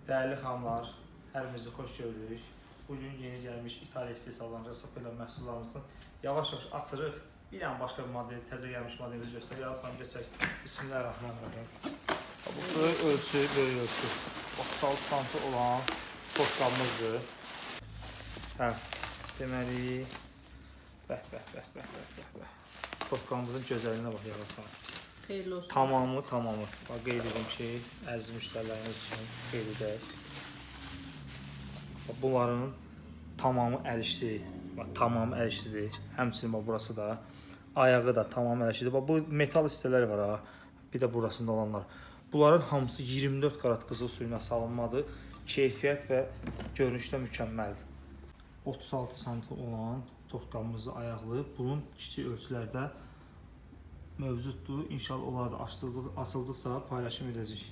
Değerli xanımlar, hərimizi xoş gördük. Bugün yeni gəlmiş İtaliya istehsalından Resopela məhsullarımızın yavaş-yavaş açırıq. Bir dənə başqa bir model, təzə gəlmiş modelimizi göstərir. Yavaşdan geçək. Bismillahirrahmanirrahim. Bu böyük ölçü. 36 santı olan tortqabımızdır. Hə, deməli, bəh. Tortqabımızın gözəlinə bax yavaşdan. Xeyirli olsun. Tamamı. Bax, qeyd edim ki, əziz müştəriləriniz üçün qeyd edək. Bunların tamamı əlişlidir. Bax, tamamı əlişlidir. Həmçinin bax, burası da, ayağı da tamamı əlişlidir. Bax, bu metal hissələr var ha. Bir də burasında olanlar. Bunların hamısı 24 karat qızıl suyuna salınmadır. Keyfiyyət və görünüşdə mükəmməldir. 36 santlı olan tortqabımızı ayaqlı. Bunun kiçik ölçülərdə mövcuddur. İnşallah onlar da açıldıqca paylaşım edəcək.